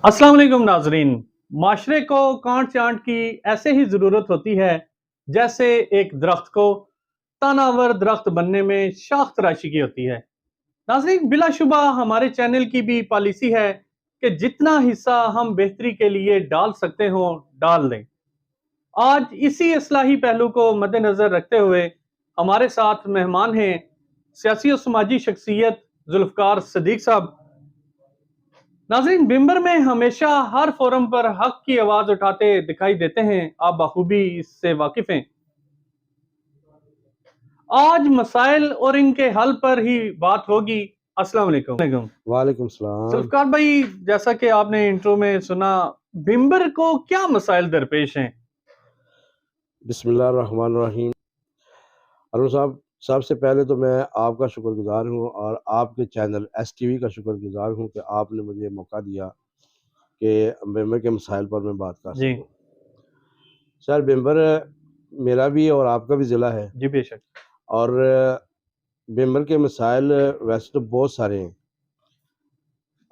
अस्सलाम वालेकुम नाजरीन। माशरे को कांट चांट की ऐसे ही ज़रूरत होती है जैसे एक दरख्त को तानावर दरख्त बनने में शाख तराशी की होती है। नाजरीन, बिलाशुबा हमारे चैनल की भी पॉलिसी है कि जितना हिस्सा हम बेहतरी के लिए डाल सकते हो डाल दें। आज इसी इस्लाही पहलू को मद्देनजर रखते हुए हमारे साथ मेहमान हैं सियासी और समाजी शख्सियत जुल्फकार सदीक साहब। नाज़रीन, बिम्बर में हमेशा हर फोरम पर हक की आवाज उठाते दिखाई देते हैं, आप बखूबी इससे वाकिफ हैं। आज मसाइल और इनके हल पर ही बात होगी। अस्सलाम वालेकुम। वालेकुम सलाम। जुल्फकार भाई, जैसा कि आपने इंट्रो में सुना, बिम्बर को क्या मसाइल दरपेश हैं? बिस्मिल्लाह रहमान रहीम। अरुण साहब, सबसे पहले तो मैं आपका शुक्रगुजार हूँ और आपके चैनल STV का शुक्रगुजार हूँ कि आपने मुझे मौका दिया कि बिम्बर के मसाइल पर मैं बात कर जी सकूँ। सर, बिम्बर मेरा भी और आपका भी ज़िला है जी, बेशक। और बिम्बर के मसाइल वैसे तो बहुत सारे हैं।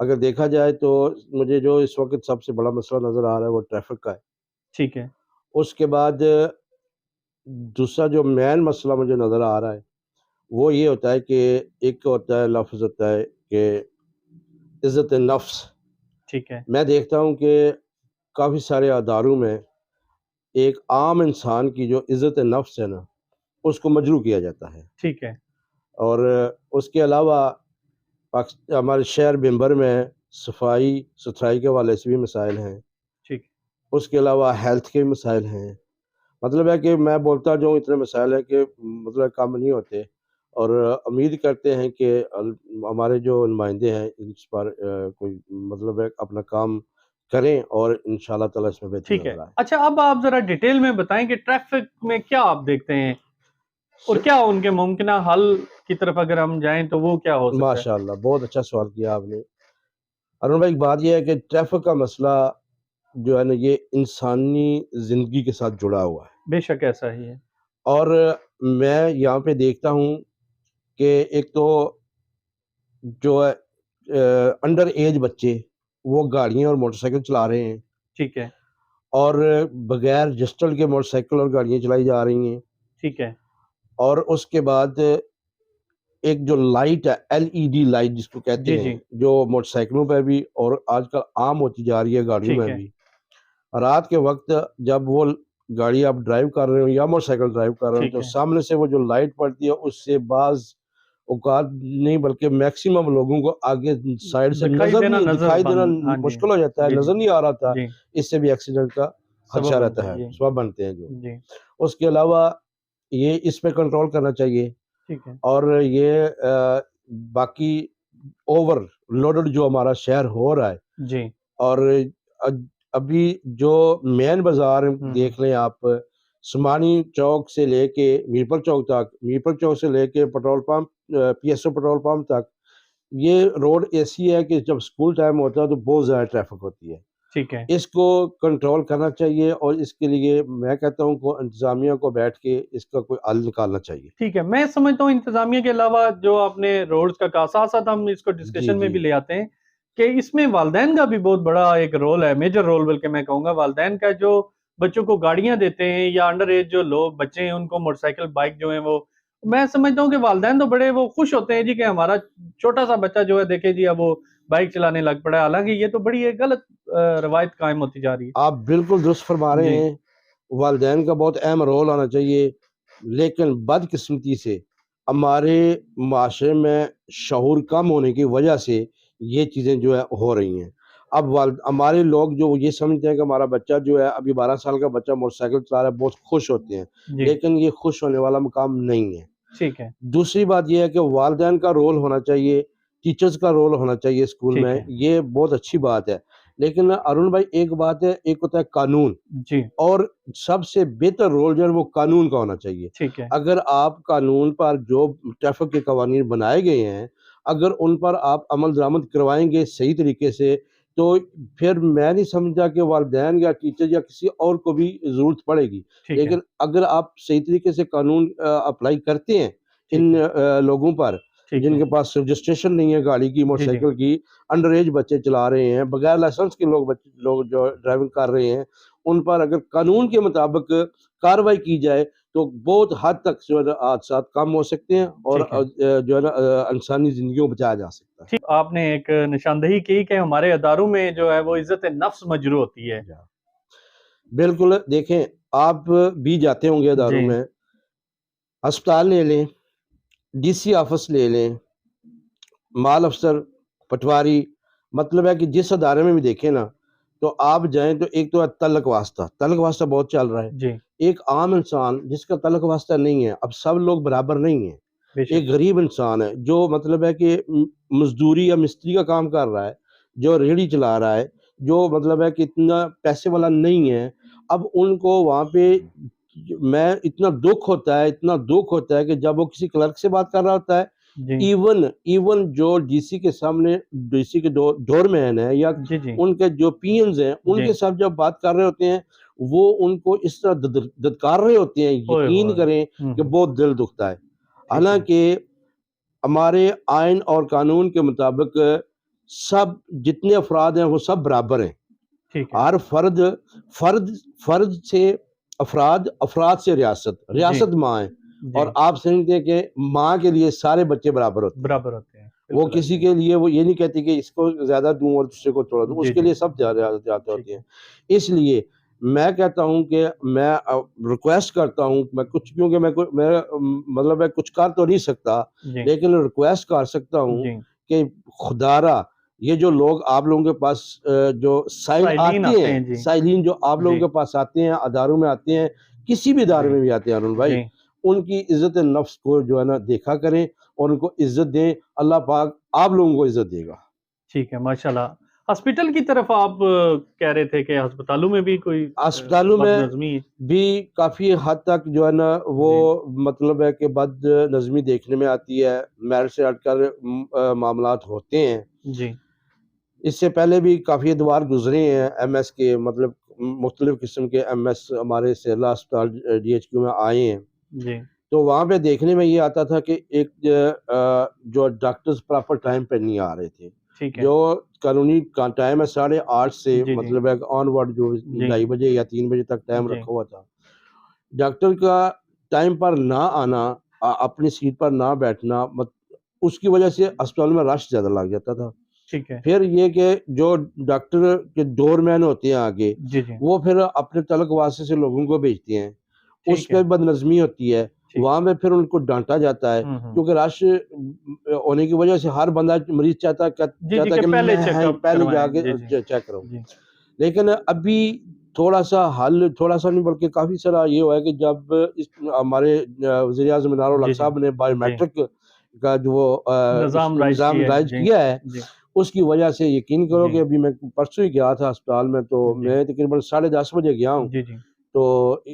अगर देखा जाए तो मुझे जो इस वक्त सबसे बड़ा मसला नज़र आ रहा है वो ट्रैफिक का है। ठीक है। उसके बाद दूसरा जो मेन मसला मुझे नज़र आ रहा है वो ये होता है कि एक होता है लफ्ज़ होता है कि इज़्ज़त नफ्स। ठीक है। मैं देखता हूँ कि काफ़ी सारे अदारों में एक आम इंसान की जो इज़्ज़त नफ्स है ना, उसको मजरूह किया जाता है। ठीक है। और उसके अलावा हमारे शहर बिम्बर में सफाई सुथराई के हवाले से भी मसाइल हैं। ठीक। उसके अलावा हेल्थ के मसाइल हैं। मतलब है कि मैं बोलता जाऊँ, इतने मसाइल हैं कि मतलब कम नहीं होते। और उम्मीद करते हैं कि हमारे जो नुमाइंदे हैं इस पर कोई मतलब है अपना काम करें और इंशाल्लाह ताला इसमें बेहतरी ठीक है। नज़र आए। अच्छा, अब आप जरा डिटेल में बताएं कि ट्रैफिक में क्या आप देखते हैं और क्या उनके मुमकिन हल की तरफ अगर हम जाएं तो वो क्या हो सकता है? माशाल्लाह, बहुत अच्छा सवाल किया आपने। अरुण भाई, एक बात ये है कि ट्रैफ़िक का मसला जो है ना, ये इंसानी ज़िंदगी के साथ जुड़ा हुआ है। बेशक ऐसा ही है। और मैं यहाँ पे देखता हूँ कि एक तो जो है अंडर एज बच्चे वो गाड़ियाँ और मोटरसाइकिल चला रहे हैं ठीक है। और बगैर रजिस्टर्ड के मोटरसाइकिल और गाड़ियाँ चलाई जा रही हैं। ठीक है। और उसके बाद एक जो लाइट है, LED लाइट जिसको कहते जी, हैं, जी। जो मोटरसाइकिलों पे भी और आजकल आम होती जा रही है गाड़ियों ठीक में है। भी। रात के वक़्त जब वो गाड़ी आप ड्राइव कर रहे हो या मोटरसाइकिल ड्राइव कर रहे हो, ठीक तो है। सामने से वो जो लाइट पड़ती है उससे बाज़ औक़ात नहीं बल्कि मैक्सिमम लोगों को आगे साइड से नज़र दिखाई देना बंद, हाँ जी। मुश्किल हो जाता है, जी, जी। नज़र नहीं आ रहा था। जी, इससे भी एक्सीडेंट का सबब खदशा बनता रहता है। है, जी, सबब बनते हैं जो। जी। उसके अलावा ये इस पे कंट्रोल करना चाहिए। ठीक है। और ये बाकी ओवर लोडेड जो हमारा शहर हो रहा है। जी। और अभी जो मेन बाजार हुँ, हुँ। देख लें आप, सुमानी चौक से लेके मीरपुर चौक तक, मीरपुर चौक से लेके petrol pump PSO petrol pump तक, ये रोड ऐसी है कि जब स्कूल टाइम होता है तो बहुत ज़्यादा ट्रैफिक होती है। ठीक है। इसको कंट्रोल करना चाहिए और इसके लिए मैं कहता हूँ को इंतज़ामिया को बैठ के इसका कोई हल निकालना चाहिए। ठीक है, मैं समझता हूँ इंतज़ामिया के अलावा जो आपने रोड्स का कहा, साथ-साथ हम इसको जी, डिस्कशन में जी। भी ले आते हैं कि इसमें वालिदैन का भी बहुत बड़ा एक रोल है, मेजर रोल बल्कि मैं कहूँगा वालिदैन का, जो बच्चों को गाड़ियाँ देते हैं या अंडर एज जो लोग बच्चे हैं उनको मोटरसाइकिल, बाइक जो है वो, मैं समझता हूँ कि वालिदैन तो बड़े वो खुश होते हैं जी कि हमारा छोटा-सा बच्चा जो है देखे जी अब वो बाइक चलाने लग पड़ा है। हालाँकि ये तो बड़ी एक गलत रवायत कायम होती जा रही है। आप बिल्कुल दुरुस्त फरमा रहे जी, हैं। वालिदैन का बहुत अहम रोल होना चाहिए, लेकिन बदकिस्मती से हमारे माशरे में शऊर कम होने की वजह से ये चीज़ें जो है हो रही हैं। अब हमारे लोग जो ये समझते हैं कि हमारा बच्चा जो है अभी 12 साल का बच्चा मोटरसाइकिल चला रहा है, बहुत खुश होते हैं, जी। लेकिन ये खुश होने वाला मुकाम नहीं है। ठीक है। दूसरी बात ये है कि वालिदैन का रोल होना चाहिए, टीचर्स का रोल होना चाहिए स्कूल ठीक में, है। ये बहुत अच्छी बात है। लेकिन अरुण भाई, एक बात है, एक होता है कानून, जी। और सबसे बेहतर रोल जो है वो कानून का होना चाहिए। ठीक है। अगर आप कानून पर जो ट्रैफ़िक के कवानीन बनाए गए हैं, अगर उन पर आप अमल दरामद करवाएँगे सही तरीके से, तो फिर मैं नहीं समझता कि वालिदैन या टीचर या किसी और को भी ज़रूरत पड़ेगी। ठीक है। लेकिन अगर आप सही तरीके से कानून अप्लाई करते हैं ठीक इन है। लोगों पर, ठीक है। जिनके पास रजिस्ट्रेशन नहीं है गाड़ी की, जी, जी। मोटरसाइकिल की, अंडर एज बच्चे चला रहे हैं, बगैर लाइसेंस के लोग जो ड्राइविंग कर रहे हैं, उन पर अगर कानून के मुताबिक कार्रवाई की जाए तो बहुत हद तक जो है ना हादसा कम हो सकते हैं और ठीक है। जो है ना इंसानी ज़िंदगियों को बचाया जा सकता है। ठीक, आपने एक निशानदेही की कि हमारे अदारों में जो है वो इज़्ज़त नफ्स मजरू होती है। जी। बिल्कुल, देखें आप भी जाते होंगे जी। अदारों में, अस्पताल ले लें, डीसी ऑफिस ले लें, माल अफसर, पटवारी, मतलब है कि जिस अदारे में भी देखें ना, तो आप जाएँ तो एक तो है तल्लक वास्ता बहुत चल रहा है। जी, एक आम इंसान जिसका तल्लक वास्ता नहीं है, अब सब लोग बराबर नहीं हैं। बेशक। एक गरीब इंसान है जो मतलब है कि मज़दूरी या मिस्त्री का काम कर रहा है, जो रेहड़ी चला रहा है, जो मतलब है कि इतना पैसे वाला नहीं है, अब उनको वहाँ पे मैं इतना दुःख होता है कि जब वो किसी क्लर्क से बात कर रहा होता है, जी। इवन इवन जो डीसी के सामने डीसी के डोरमैन है या जी, जी। उनके जो पीएन्स हैं, जी। उनके साथ जब बात कर रहे होते हैं, वो उनको इस तरह धुतकार रहे होते हैं, ओए यकीन होए! करें हुँ, कि हुँ। बहुत दिल दुखता है। ठीक है। हालाँकि हमारे आइन और कानून के मुताबिक सब जितने अफराद हैं, वो सब बराबर हैं। ठीक है। हर फ़र्द फ़र्द फ़र्द से अफराद, अफराद से रियासत, जी, रियासत माँ है जी। और आप समझते हैं कि माँ के लिए सारे बच्चे बराबर होते हैं। बराबर होते हैं। वो बिल्कुल किसी ऐसे ही। के लिए वो ये नहीं कहती कि इसको ज़्यादा दूँ और दूसरे को थोड़ा दूँ, जी, उसके जी। लिए सब ज़्यादा ठीक होते हैं। है। इसलिए मैं कहता हूँ कि मैं रिक्वेस्ट करता हूँ, मैं कुछ क्योंकि मैं मतलब मैं कुछ कर तो नहीं सकता, जी, लेकिन रिक्वेस्ट कर सकता हूँ जी। कि खुदारा ये जो लोग आप लोगों के पास जो साइलीन आते हैं, जी। साइलीन जो आप लोगों जी, के पास आते हैं, अदारों में आते हैं, किसी भी इदारे जी, में भी आते हैं अरुण भाई, जी। उनकी इज़्ज़त नफ्स को जो है ना देखा करें और उनको इज़्ज़त दें। अल्लाह पाक आप लोगों को इज़्ज़त देगा। ठीक है, माशाल्लाह। हॉस्पिटल की तरफ आप कह रहे थे कि अस्पतालों में भी कोई अस्पतालों में बदनज़मी भी काफ़ी हद तक जो है ना वो जी, मतलब है कि बदनज़मी देखने में आती है, मेरिट से हटकर मामलात होते हैं। जी, इससे पहले भी काफ़ी अदवार गुज़रे हैं एमएस के मतलब मुख्तलिफ़ किस्म के एमएस हमारे सेरला अस्पताल डीएचक्यू में आए हैं। जी। तो वहाँ पे देखने में ये आता था कि जो डॉक्टर्स प्रॉपर टाइम पे नहीं आ रहे थे। ठीक है। जो कानूनी का टाइम है 8:30 से जी, जी। मतलब है ऑनवर्ड जो जी, 2:30 बजे या 3 बजे तक टाइम जी। रखा हुआ था। डॉक्टर का टाइम पर ना आना अपनी सीट पर ना बैठना मत उसकी वजह से अस्पताल में रश ज़्यादा लग जाता था। ठीक है। फिर ये कि जो डॉक्टर के डोरमैन होते हैं आगे, जी, जी। वो फिर अपने तलक वास्ते से लोगों को भेजते हैं। उस ठीक पे है। बदनज़मी होती है, ठीक वहाँ है। पे फिर उनको डाँटा जाता है हुँ, हुँ। क्योंकि रश होने की वजह से हर बंदा मरीज़ जी, जी, चाहता है कि कि पहले मैं ही चेकअप पहले करवाएँ। जाके जी, जी। चेक कराऊँ। जी, लेकिन अभी थोड़ा-सा हल थोड़ा-सा नहीं बल्कि काफ़ी सारा ये हुआ है कि जब इस हमारे वज़ीर-ए-आज़म अनार उल हक जी, जी। साहब ने जी। बायोमेट्रिक का जो निज़ाम राइज़ की निज़ाम है। राइज़ जी, किया है, जी, उसकी वजह से यकीन करो जी, कि अभी मैं परसों ही गया था अस्पताल में, तो जी। मैं तकरीबन 10:30 बजे गया हूँ, जी, जी। तो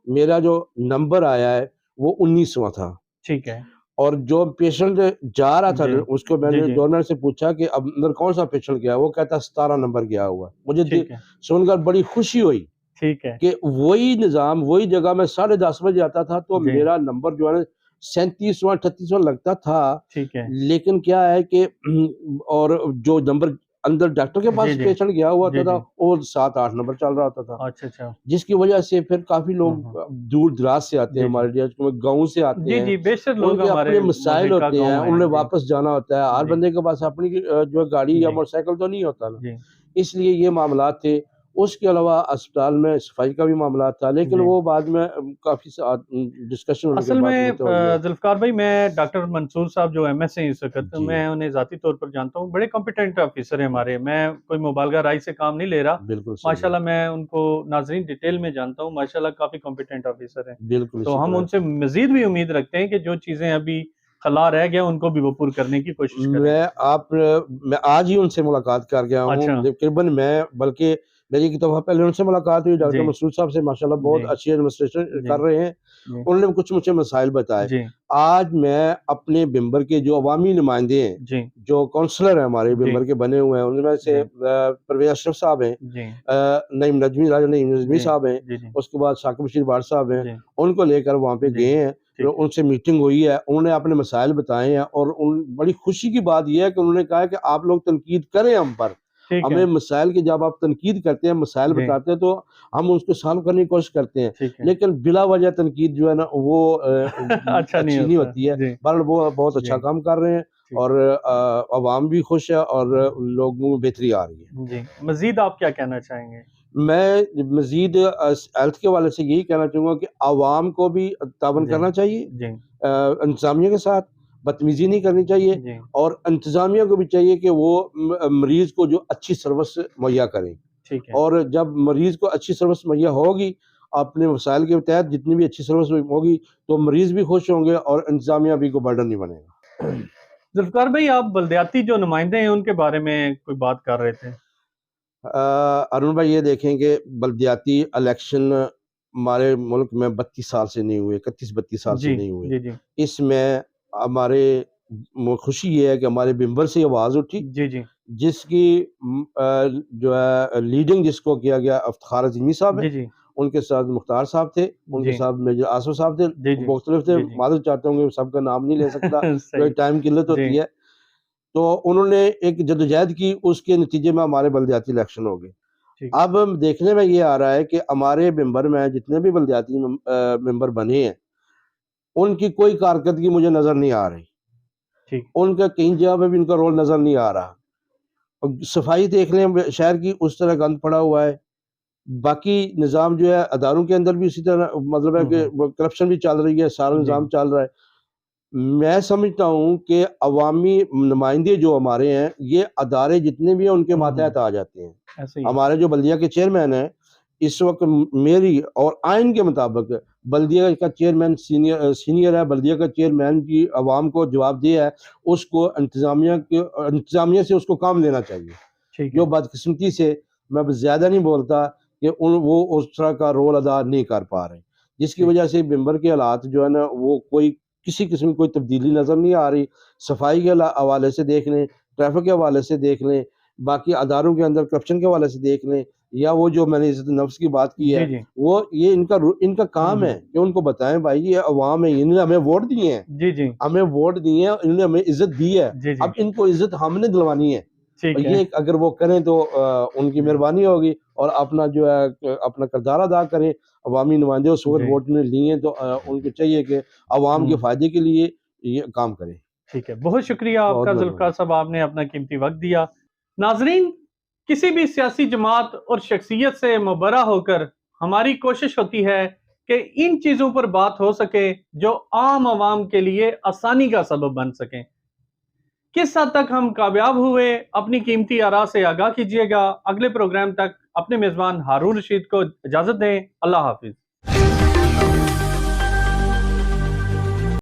मेरा जो नंबर आया है, वो 19वाँ था ठीक है। और जो पेशेंट जा रहा था जी। उसको जी, मैंने जी। डोरमैन से पूछा कि अब अंदर कौन-सा पेशेंट गया है? वो कहता 17 नंबर गया हुआ है। मुझे ठीक है। सुनकर बड़ी खुशी हुई ठीक है। कि वही निज़ाम, वही जगह मैं 10:30 बजे आता था, तो जी, मेरा नंबर जो है ना 37वाँ 38वाँ लगता था। ठीक है। लेकिन क्या है कि और जो नंबर अंदर डॉक्टर के जी, पास जी। पेशेंट गया हुआ जी, था, जी। वो 7-8 नंबर चल रहा होता था। अच्छा, अच्छा। जिसकी वजह से फिर काफ़ी हुँ, लोग हुँ। दूर-दराज से आते हैं जी, जी। हमारे लिए, गाँव से आते जी, हैं। जी, बेशतर लोग उनके हमारे अपने मसाइल मुल्हिका होते हैं, गाँव उन्हें हैं। जी, वापस जाना होता है। हर जी, बंदे के पास अपनी जो है गाड़ी या जी, मोटरसाइकिल तो नहीं होता ना। जी, इसलिए ये मामलात थे। उसके अलावा अस्पताल में सफाई का भी मामला था, लेकिन जी। वो बाद में काफ़ी डिस्कशन होने के असल बाद में वो तो हो गया। ज़ुल्फ़िकार भाई, मैं डॉक्टर मंसूर साहब जो एमएस हैं इस वक़्त, जी, मैं उन्हें ज़ाती तौर पर जानता हूँ, बड़े कॉम्पिटेंट ऑफ़िसर हैं हमारे। मैं कोई मुबालगा राय से काम नहीं ले रहा। बिल्कुल सही है। माशाल्लाह मैं उनको नाज़रीन डिटेल में जानता हूँ, माशाल्लाह काफ़ी कॉम्पिटेंट ऑफ़िसर हैं। बिल्कुल तो इसी हम तरह उनसे मज़ीद भी उम्मीद रखते हैं कि जो चीज़ें अभी खला रह गया, उनको भी वो पूरी करने की कोशिश करें। मैं आज ही उनसे मुलाकात कर गया हूँ। अच्छा। तकरीबन मैं बल्कि मेरी एक दफ़ा पहले उनसे मुलाकात हुई, डॉक्टर जी, मसूद साहब से माशाल्लाह बहुत जी, अच्छी एडमिनिस्ट्रेशन जी, कर रहे हैं। जी, उन्होंने कुछ मुझे मसाइल बताए। जी, आज मैं अपने बिंबर के जो अवामी नुमाइंदे हैं, जी, जो काउंसलर हैं हमारे जी, बिंबर के बने हुए हैं, उनमें से जी, परवेज़ अशरफ साहब हैं, जी, नईम नजमी जी, साहब हैं, जी, जी, उसके बाद साकिब बशीर बार साहब हैं, जी, उनको लेकर वहाँ पे जी, गए हैं। तो उनसे मीटिंग हुई है, उन्होंने अपने मसाइल बताए हैं और उन बड़ी खुशी की बात यह है कि उन्होंने कहा है कि आप लोग तनकीद करें हम पर, हमें मसाइल की जब आप तनकीद करते हैं, मसाइल बताते हैं तो हम उसको सॉल्व करने की कोशिश करते हैं, लेकिन बिला वजह तनकीद जो है ना वो अच्छा अच्छी नहीं होती है। बहरहाल वो बहुत अच्छा काम कर रहे हैं और अवाम भी खुश है और लोगों में बेहतरी आ रही है। जी, मजीद आप क्या कहना चाहेंगे? मैं मजीद हेल्थ के हवाले से यही कहना चाहूँगा कि आवाम को भी तावन करना चाहिए इंतज़ामिया के साथ, बदतमीज़ी नहीं करनी चाहिए और इंतज़ामिया को भी चाहिए कि वो मरीज़ को जो अच्छी सर्विस मुहैया करें। और जब मरीज़ को अच्छी सर्विस मुहैया होगी, अपने वसाइल के तहत जितनी भी अच्छी सर्विस होगी, तो मरीज़ भी खुश होंगे और इंतज़ामिया भी को बर्डन नहीं बनेगा। ज़ुल्फ़िकार भाई, आप बल्दियाती जो नुमाइंदे हैं उनके बारे में कोई बात कर रहे थे। अरुण भाई ये देखें कि बल्दियाती इलेक्शन हमारे मुल्क में 32 साल से नहीं हुए, 31-32 साल से नहीं हुए। इसमें हमारे खुशी ये है कि हमारे मेंबर से आवाज़ उठी, जिसकी जो है लीडिंग जिसको किया गया इफ्तिखार अज़ीमी साहब है, उनके साथ मुख्तार साहब थे, उनके साथ मेजर आसिफ साहब थे, मुख्तलिफ थे, माज़रत चाहता हूँ सबका नाम नहीं ले सकता क्योंकि टाइम की किल्लत होती है। तो उन्होंने एक जद्दोजहद की, उसके नतीजे में हमारे बल्दियाती इलेक्शन हो गए। अब देखने में ये आ रहा है कि हमारे मेंबर में जितने भी बल्दियाती मेंबर बने हैं, उनकी कोई कारकर्दगी मुझे नज़र नहीं आ रही। उनका कहीं जगह पे भी उनका रोल नज़र नहीं आ रहा। सफाई देख लें शहर की, उस तरह गंद पड़ा हुआ है। बाकी निज़ाम जो है अदारों के अंदर भी उसी तरह मतलब है कि करप्शन भी चल रही है, सारा निज़ाम चल रहा है। मैं समझता हूँ कि अवामी नुमाइंदे जो हमारे हैं, ये अदारे जितने भी हैं उनके मातहत आ जाते हैं। हमारे जो बल्दिया के चेयरमैन हैं, इस वक्त मेरी और आइन के मुताबिक बल्दिया का चेयरमैन सीनियर है, बल्दिया का चेयरमैन की अवाम को जवाबदेह है, उसको इंतज़ामिया से उसको काम लेना चाहिए। जो बदकिस्मती से मैं ज़्यादा नहीं बोलता कि वो उस तरह का रोल अदा नहीं कर पा रहे, जिसकी वजह से मेंबर के हालात जो है ना वो कोई किसी किस्म की कोई तब्दीली नज़र नहीं आ रही। सफाई के हवाले से देख लें, ट्रैफिक के हवाले से देख लें, बाकी अदारों के अंदर करप्शन के हवाले से देख लें, या वो जो मैंने इज़्ज़त नफ्स की बात की है, वो ये इनका काम है कि उनको बताएं भाई ये अवाम है, इन्होंने हमें वोट दिए हैं, हमें वोट दिए हैं, इन्होंने हमें इज्जत दी है, अब इनको इज्जत हमने दिलवानी है। और ये अगर वो करें तो उनकी मेहरबानी होगी और अपना जो है अपना किरदार अदा करें। अवामी नुमाइंदे उस वक्त वोट ने लिए तो उनको चाहिए कि अवाम के फायदे के लिए ये काम करें। ठीक है, बहुत शुक्रिया आपका ज़ुल्फ़िकार साहब, आपने अपना कीमती वक्त दिया। नाजरीन, किसी भी सियासी जमात और शख्सियत से मुबर्रा होकर हमारी कोशिश होती है कि इन चीज़ों पर बात हो सके जो आम आवाम के लिए आसानी का सबब बन सकें। किस हद तक हम कामयाब हुए, अपनी कीमती आरा से आगाह कीजिएगा। अगले प्रोग्राम तक अपने मेज़बान हारून रशीद को इजाज़त दें। अल्लाह हाफिज़।